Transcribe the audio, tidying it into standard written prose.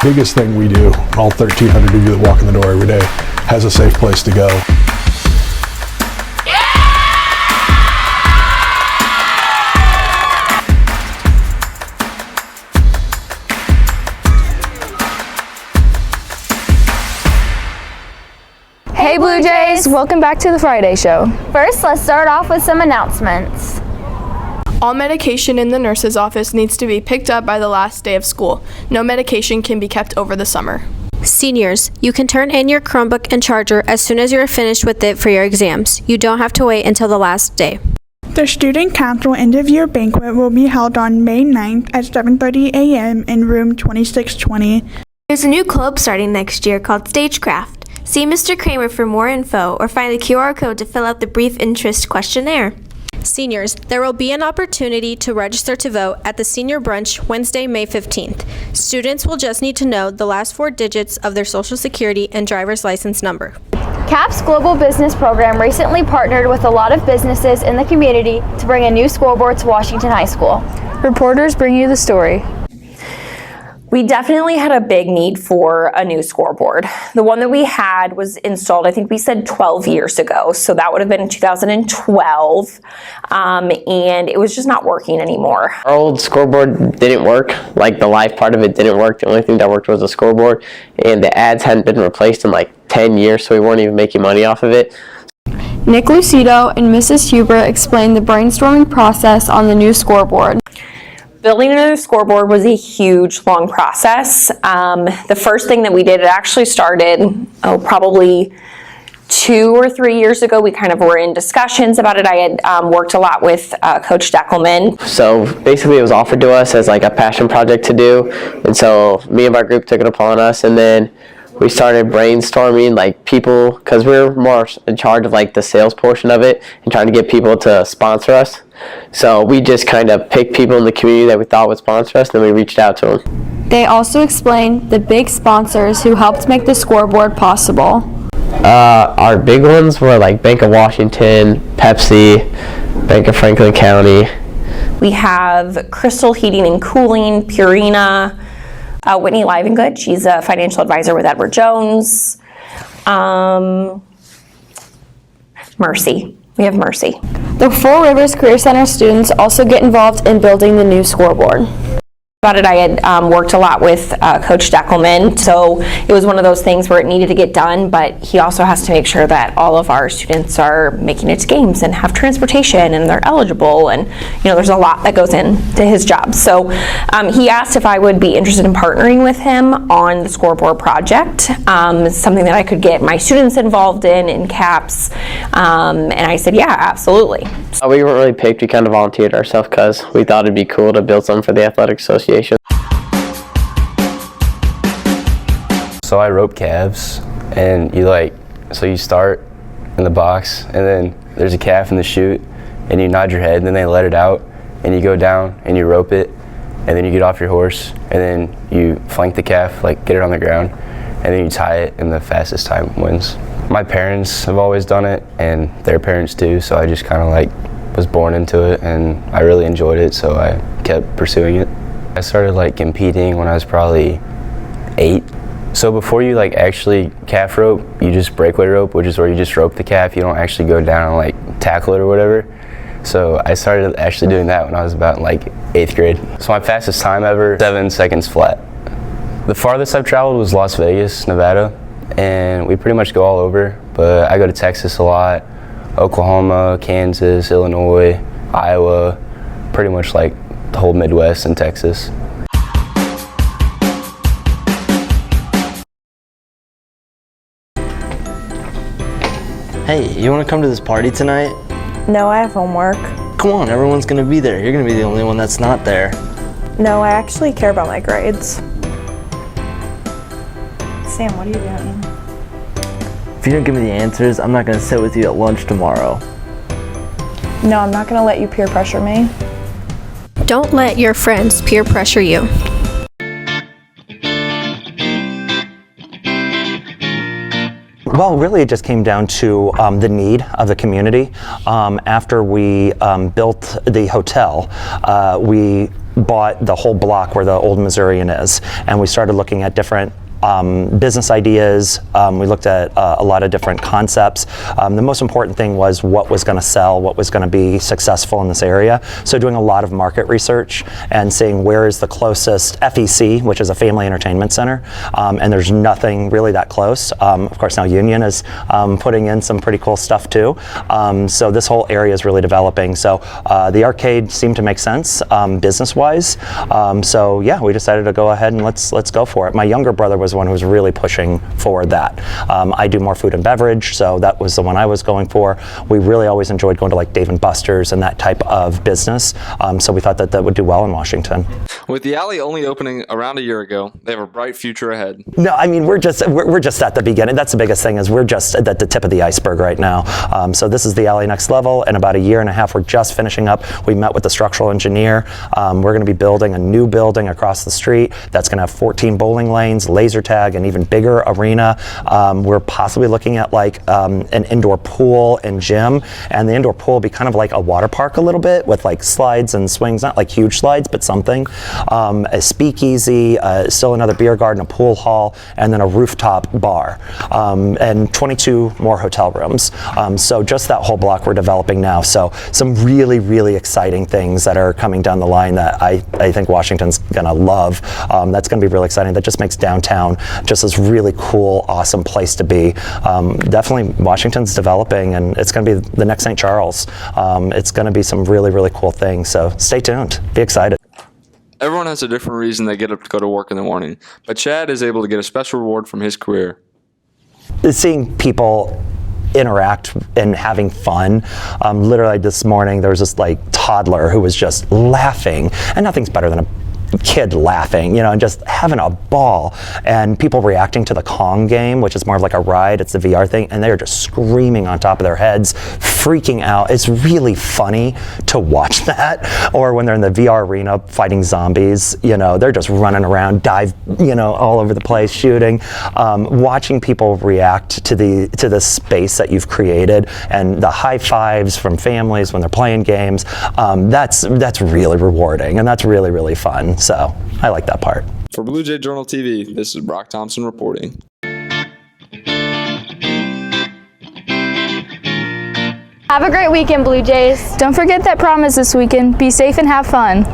Biggest thing we do, all 1,300 of you that walk in the door every day, has a safe place to go. Hey Blue Jays, welcome back to the Friday show. First, let's start off with some announcements. All medication in the nurse's office needs to be picked up by the last day of school. No medication can be kept over the summer. Seniors, you can turn in your Chromebook and charger as soon as you're finished with it for your exams. You don't have to wait until the last day. The Student Council end-of-year banquet will be held on May 9th at 7:30 a.m. in room 2620. There's a new club starting next year called Stagecraft. See Mr. Kramer for more info or find the QR code to fill out the brief interest questionnaire. Seniors, there will be an opportunity to register to vote at the Senior Brunch Wednesday, May 15th. Students will just need to know the last 4 digits of their Social Security and driver's license number. CAP's Global Business Program recently partnered with a lot of businesses in the community to bring a new scoreboard to Washington High School. Reporters bring you the story. We definitely had a big need for a new scoreboard. The one that we had was installed, I think we said 12 years ago. So that would have been in 2012. And it was just not working anymore. Our old scoreboard didn't work. Like the live part of it didn't work. The only thing that worked was the scoreboard. And the ads hadn't been replaced in like 10 years, so we weren't even making money off of it. Nick Lucido and Mrs. Huber explained the brainstorming process on the new scoreboard. Building a new scoreboard was a huge, long process. The first thing that we did, it actually started, probably 2 or 3 years ago. We kind of were in discussions about it. I had worked a lot with Coach Deckelman. So basically it was offered to us as like a passion project to do. And so me and my group took it upon us, and then we started brainstorming like people, because we're more in charge of like the sales portion of it and trying to get people to sponsor us. So we just kind of picked people in the community that we thought would sponsor us, and then we reached out to them. They also explained the big sponsors who helped make the scoreboard possible. Our big ones were like Bank of Washington, Pepsi, Bank of Franklin County. We have Crystal Heating and Cooling, Purina, Whitney Livengood. She's a financial advisor with Edward Jones. Mercy. We have Mercy. The Four Rivers Career Center students also get involved in building the new scoreboard. About it, I had worked a lot with Coach Deckelman, so it was one of those things where it needed to get done, but he also has to make sure that all of our students are making it to games and have transportation and they're eligible, and there's a lot that goes into his job. So he asked if I would be interested in partnering with him on the scoreboard project, something that I could get my students involved in CAPS, and I said, yeah, absolutely. We weren't really picked, we kind of volunteered ourselves because we thought it'd be cool to build something for the Athletic Association. So I rope calves, and you start in the box, and then there's a calf in the chute, and you nod your head, and then they let it out, and you go down and you rope it, and then you get off your horse, and then you flank the calf, like get it on the ground, and then you tie it, and the fastest time wins. My parents have always done it, and their parents too, so I just kind of was born into it, and I really enjoyed it, so I kept pursuing it. I started competing when I was probably 8. So before you actually calf rope, you just breakaway rope, which is where you just rope the calf. You don't actually go down and tackle it or whatever. So I started actually doing that when I was about 8th grade. So my fastest time ever, 7 seconds flat. The farthest I've traveled was Las Vegas, Nevada, and we pretty much go all over, but I go to Texas a lot, Oklahoma, Kansas, Illinois, Iowa, pretty much the whole Midwest and Texas. Hey, you want to come to this party tonight? No, I have homework. Come on, everyone's going to be there. You're going to be the only one that's not there. No, I actually care about my grades. Sam, what are you doing? If you don't give me the answers, I'm not going to sit with you at lunch tomorrow. No, I'm not going to let you peer pressure me. Don't let your friends peer pressure you. Well, really it just came down to the need of the community. After we built the hotel, we bought the whole block where the old Missourian is, and we started looking at different business ideas. We looked at a lot of different concepts. The most important thing was what was going to sell, what was going to be successful in this area. So doing a lot of market research and seeing where is the closest FEC, which is a family entertainment center, and there's nothing really that close. Of course, now Union is putting in some pretty cool stuff too. So this whole area is really developing. So the arcade seemed to make sense business-wise. So yeah, we decided to go ahead and let's go for it. My younger brother was the one who was really pushing for that. I do more food and beverage, so that was the one I was going for. We really always enjoyed going to like Dave & Buster's and that type of business, so we thought that that would do well in Washington. With the alley only opening around a year ago, they have a bright future ahead. No, I mean, we're just at the beginning. That's the biggest thing, is we're just at the tip of the iceberg right now. So this is the alley next level. In about a year and a half, we're just finishing up. We met with the structural engineer. We're going to be building a new building across the street that's going to have 14 bowling lanes, laser tag, an even bigger arena. We're possibly looking at like an indoor pool and gym, and the indoor pool will be kind of like a water park a little bit, with like slides and swings, not like huge slides, but something. A speakeasy, still another beer garden, a pool hall, and then a rooftop bar, and 22 more hotel rooms. So just that whole block we're developing now. So some really, really exciting things that are coming down the line that I think Washington's gonna love. That's gonna be really exciting. That just makes downtown just this really cool, awesome place to be. Definitely Washington's developing, and it's gonna be the next St. Charles. It's gonna be some really, really cool things. So stay tuned, be excited. Everyone has a different reason they get up to go to work in the morning, but Chad is able to get a special reward from his career. Seeing people interact and having fun. Literally this morning there was this like toddler who was just laughing, and nothing's better than a kid laughing, and just having a ball, and people reacting to the Kong game, which is more of like a ride. It's the VR thing, and they're just screaming on top of their heads, freaking out. It's really funny to watch that. Or when they're in the VR arena fighting zombies, they're just running around, dive, all over the place, shooting. Watching people react to the space that you've created, and the high fives from families when they're playing games, that's really rewarding, and that's really, really fun. So I like that part. For Blue Jay Journal TV, this is Brock Thompson reporting. Have a great weekend, Blue Jays. Don't forget that prom is this weekend. Be safe and have fun.